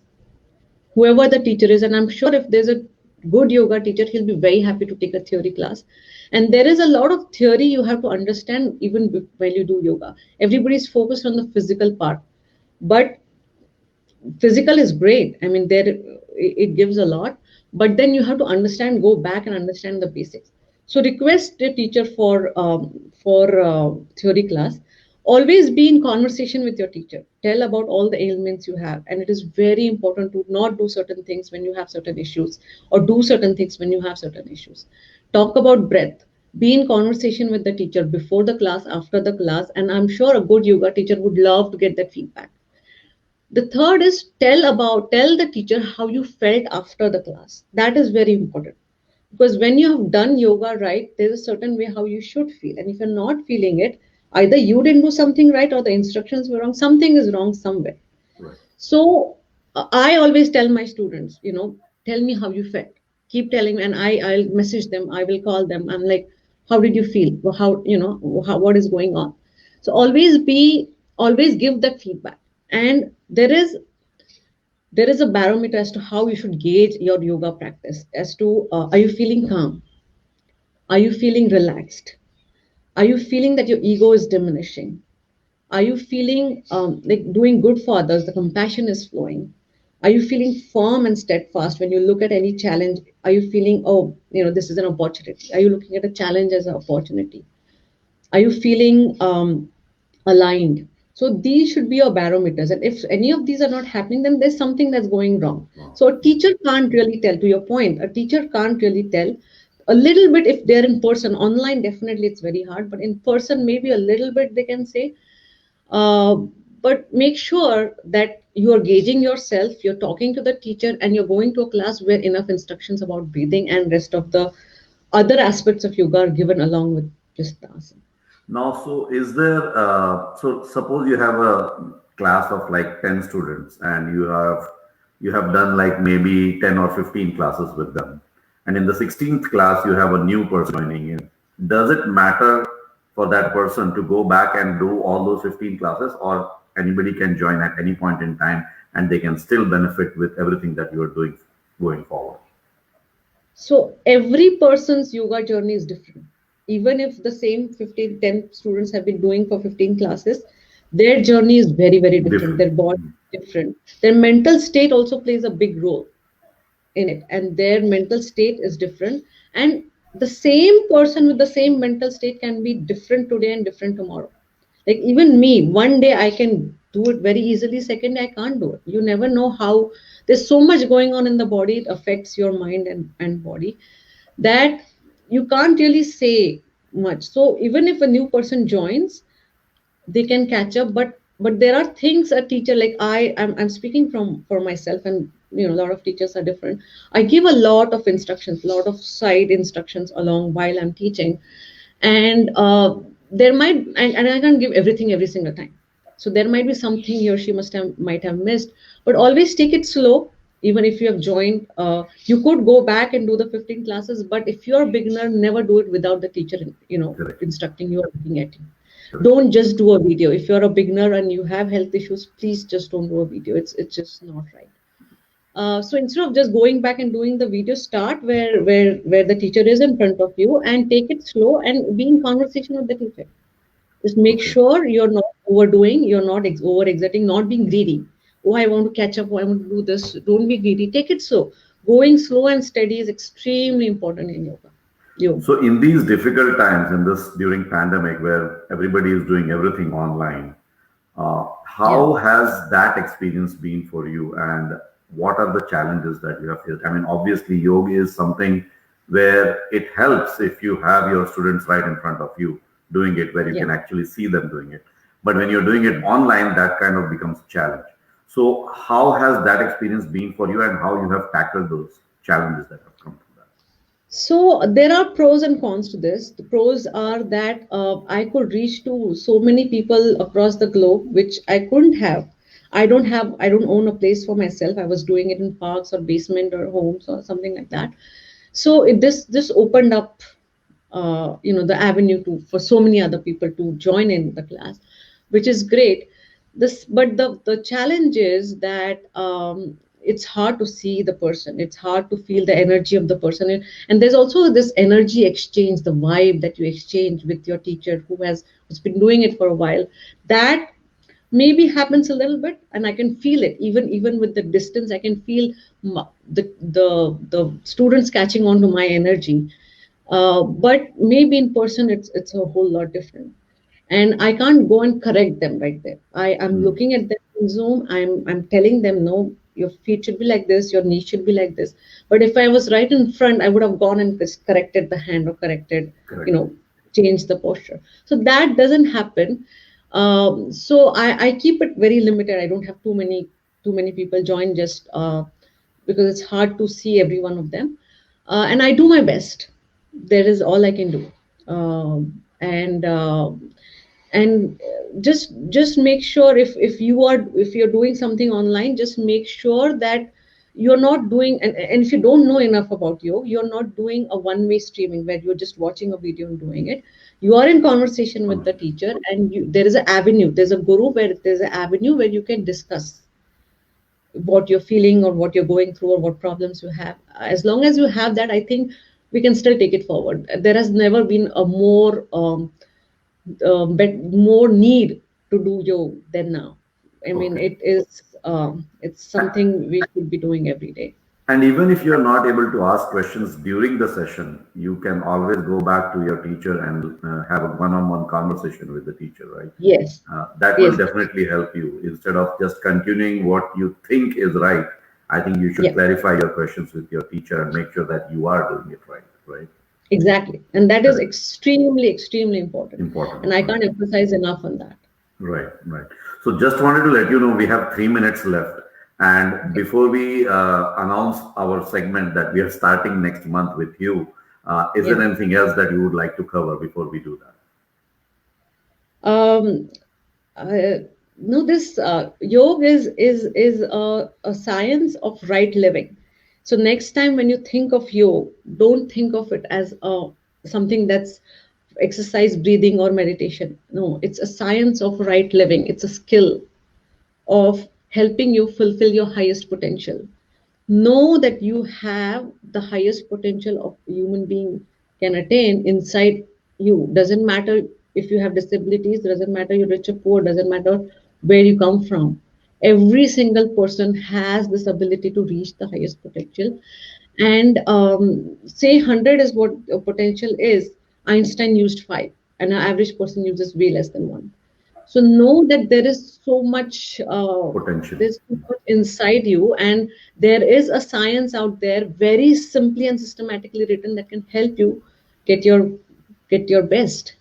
whoever the teacher is. And I'm sure if there's a good yoga teacher, he'll be very happy to take a theory class. And there is a lot of theory you have to understand even while you do yoga. Everybody's focused on the physical part, but physical is great. I mean, there it gives a lot, but then you have to understand, go back and understand the basics. So request a teacher for theory class. Always be in conversation with your teacher. Tell about all the ailments you have, and it is very important to not do certain things when you have certain issues, or do certain things when you have certain issues. Talk about breath. Be in conversation with the teacher before the class, after the class, and I'm sure a good yoga teacher would love to get that feedback. The third is tell the teacher how you felt after the class. That is very important, because when you have done yoga right, there's a certain way how you should feel, and if you're not feeling it, either you didn't do something right or the instructions were wrong. Something is wrong somewhere. Right. So I always tell my students, tell me how you felt. Keep telling me, and I'll message them. I will call them. I'm like, how did you feel? How what is going on? So always give that feedback. And there is a barometer as to how you should gauge your yoga practice. As to are you feeling calm? Are you feeling relaxed? Are you feeling that your ego is diminishing? Are you feeling like doing good for others? The compassion is flowing. Are you feeling firm and steadfast when you look at any challenge? Are you feeling, oh, this is an opportunity? Are you looking at a challenge as an opportunity? Are you feeling aligned? So these should be your barometers. And if any of these are not happening, then there's something that's going wrong. Wow. So a teacher can't really tell, to your point, a teacher can't really tell. A little bit if they're in person. Online, definitely it's very hard, but in person, maybe a little bit they can say. Uh, but make sure that you are gauging yourself, you're talking to the teacher, and you're going to a class where enough instructions about breathing and rest of the other aspects of yoga are given along with just the asana. Now, so is there, so suppose you have a class of like 10 students and you have done like maybe 10 or 15 classes with them. And in the 16th class, you have a new person joining in. Does it matter for that person to go back and do all those 15 classes, or anybody can join at any point in time and they can still benefit with everything that you are doing going forward? So every person's yoga journey is different. Even if the same 10 students have been doing for 15 classes, their journey is very, very different. Their body is different. Their mental state also plays a big role in it, and their mental state is different. And the same person with the same mental state can be different today and different tomorrow. Like even me, one day I can do it very easily, second day I can't do it. You never know how. There's so much going on in the body, it affects your mind and body, that you can't really say much. So even if a new person joins, they can catch up, but there are things a teacher, like I'm speaking from for myself, and a lot of teachers are different. I give a lot of instructions, a lot of side instructions along while I'm teaching, and there and I can't give everything every single time. So there might be something he or she might have missed, but always take it slow. Even if you have joined, you could go back and do the 15 classes, but if you're a beginner, never do it without the teacher Correct. instructing you or looking at you. Don't just do a video. If you're a beginner and you have health issues, please just don't do a video. It's just not right. So instead of just going back and doing the video, start where the teacher is in front of you, and take it slow and be in conversation with the teacher. Just make Okay. sure you're not overdoing, you're not over exerting, not being greedy. Oh, I want to catch up. Oh, I want to do this. Don't be greedy. Take it slow. Going slow and steady is extremely important in yoga. So in these difficult times, in this during pandemic where everybody is doing everything online, how has that experience been for you? And what are the challenges that you have faced? I mean, obviously, yoga is something where it helps if you have your students right in front of you doing it, where you Yeah. can actually see them doing it. But when you're doing it online, that kind of becomes a challenge. So, how has that experience been for you, and how you have tackled those challenges that have come from that? So there are pros and cons to this. The pros are that I could reach to so many people across the globe, which I couldn't have. I don't own a place for myself. I was doing it in parks or basement or homes or something like that. So this opened up, the avenue to for so many other people to join in the class, which is great. But the challenge is that it's hard to see the person. It's hard to feel the energy of the person, and there's also this energy exchange, the vibe that you exchange with your teacher who's been doing it for a while. That maybe happens a little bit, and I can feel it even with the distance. I can feel the students catching on to my energy, but maybe in person it's a whole lot different, and I can't go and correct them right there. I'm Hmm. looking at them in Zoom. I'm telling them, no, your feet should be like this, your knee should be like this. But if I was right in front, I would have gone and just corrected the hand or corrected, Correct. changed the posture. So that doesn't happen. So I keep it very limited. I don't have too many people join, just because it's hard to see every one of them, and I do my best. That is all I can do. And just make sure, if you're doing something online, just make sure that you're not doing, and if you don't know enough about yoga, you're not doing a one-way streaming where you're just watching a video and doing it. You are in conversation with the teacher, and there is an avenue, there's a guru where there's an avenue where you can discuss what you're feeling or what you're going through or what problems you have. As long as you have that, I think we can still take it forward. There has never been a more need to do yoga than now. I mean, Okay. it's something we should be doing every day. And even if you're not able to ask questions during the session, you can always go back to your teacher and have a one-on-one conversation with the teacher, right? Yes, That will yes, definitely help you. Instead of just continuing what you think is right, I think you should yeah, clarify your questions with your teacher and make sure that you are doing it right, right? exactly. And that is Correct. extremely, extremely important. Important, And I right? can't emphasize enough on that. Right, right. So just wanted to let you know we have 3 minutes left. And Okay. before we announce our segment that we are starting next month with you, is Yeah. there anything else that you would like to cover before we do that? Um, uh, no, this yoga is a science of right living. So next time when you think of yoga, don't think of it as something that's exercise, breathing, or meditation. No, it's a science of right living. It's a skill of helping you fulfill your highest potential. Know that you have the highest potential of a human being can attain inside you. Doesn't matter if you have disabilities, doesn't matter you're rich or poor, doesn't matter where you come from. Every single person has this ability to reach the highest potential. And say 100 is what potential is. Einstein used 5, and an average person uses way less than 1. So know that there is so much, Potential. there's so much inside you, and there is a science out there, very simply and systematically written, that can help you get your get your best.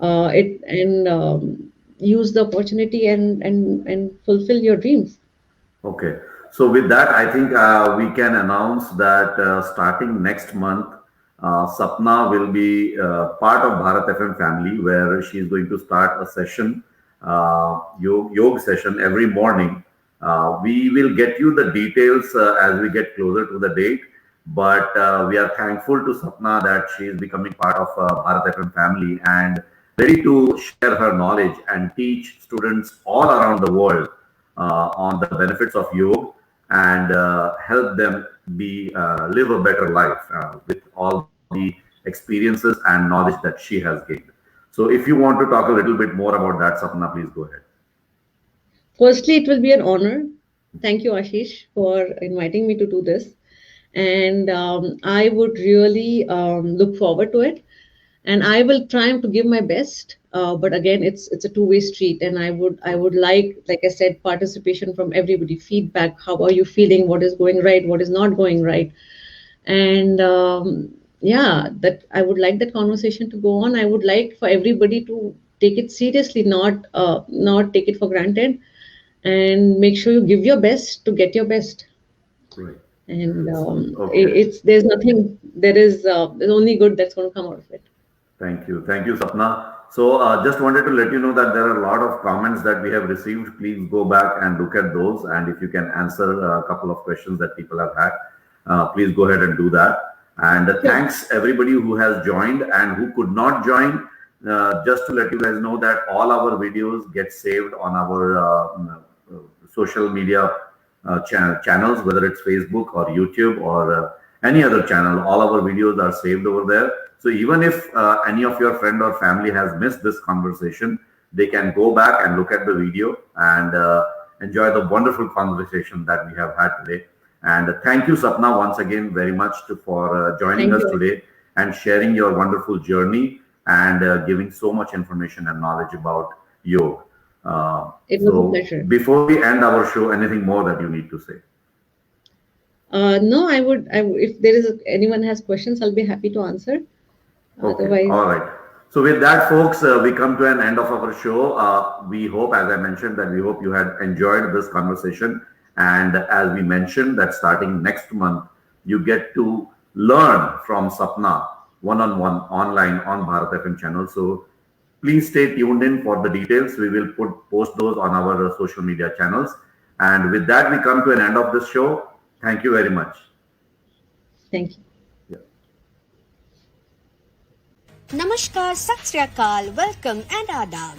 It and use the opportunity and fulfill your dreams. Okay. So with that, I think we can announce that starting next month, Sapna will be part of Bharat FM family, where she is going to start a session, yoga session every morning. We will get you the details as we get closer to the date. But we are thankful to Sapna that she is becoming part of Bharat FM family and ready to share her knowledge and teach students all around the world on the benefits of yoga and help them be live a better life with all the experiences and knowledge that she has gained. So, if you want to talk a little bit more about that, Sapna, please go ahead. Firstly, it will be an honor. Thank you, Ashish, for inviting me to do this. And I would really look forward to it. and I will try to give my best. But again, it's a two-way street, and I would like I said, participation from everybody, feedback. How are you feeling? What is going right? What is not going right? And yeah, that I would like that conversation to go on. I would like for everybody to take it seriously, not take it for granted, and make sure you give your best to get your best. Right. And Okay. it's there's nothing there's only good that's going to come out of it. Thank you. Thank you, Sapna. So, just wanted to let you know that there are a lot of comments that we have received. Please go back and look at those. And if you can answer a couple of questions that people have had, please go ahead and do that. And thanks everybody who has joined and who could not join. Just to let you guys know that all our videos get saved on our social media channels, whether it's Facebook or YouTube or any other channel. All our videos are saved over there. So even if any of your friend or family has missed this conversation, they can go back and look at the video and enjoy the wonderful conversation that we have had today. And thank you, Sapna, once again very much for joining us today and sharing your wonderful journey and giving so much information and knowledge about yoga. It was a pleasure. Before we end our show, anything more that you need to say? No, if there is anyone has questions, I'll be happy to answer. Okay. Otherwise, all right. So with that, folks, we come to an end of our show. We hope, as I mentioned, that we hope you had enjoyed this conversation. And as we mentioned, that starting next month, you get to learn from Sapna one-on-one online on Bharat FM channel. So please stay tuned in for the details. We will post those on our social media channels. And with that, we come to an end of this show. Thank you very much. thank you. Namaskar, Sat Sri Akal, welcome and adab.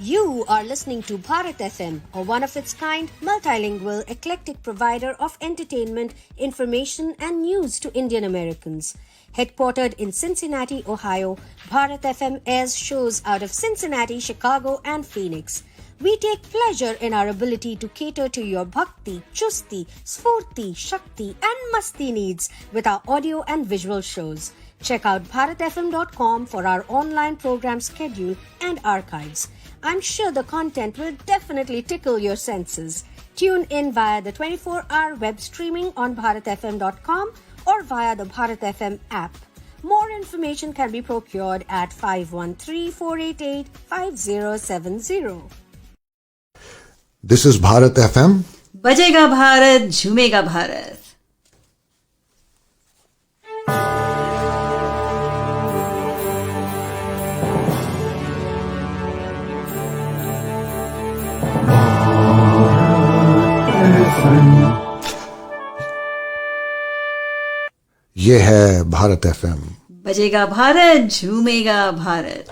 You are listening to Bharat FM, a one-of-its-kind, multilingual, eclectic provider of entertainment, information and news to Indian Americans. Headquartered in Cincinnati, Ohio, Bharat FM airs shows out of Cincinnati, Chicago and Phoenix. We take pleasure in our ability to cater to your bhakti, chusti, sphurti, shakti and masti needs with our audio and visual shows. Check out bharatfm.com for our online program schedule and archives. I'm sure the content will definitely tickle your senses. Tune in via the 24-hour web streaming on bharatfm.com or via the Bharat FM app. More information can be procured at 513-488-5070. This is Bharat FM. बजेगा भारत झूमेगा भारत. ये है Bharat FM. बजेगा भारत झूमेगा भारत.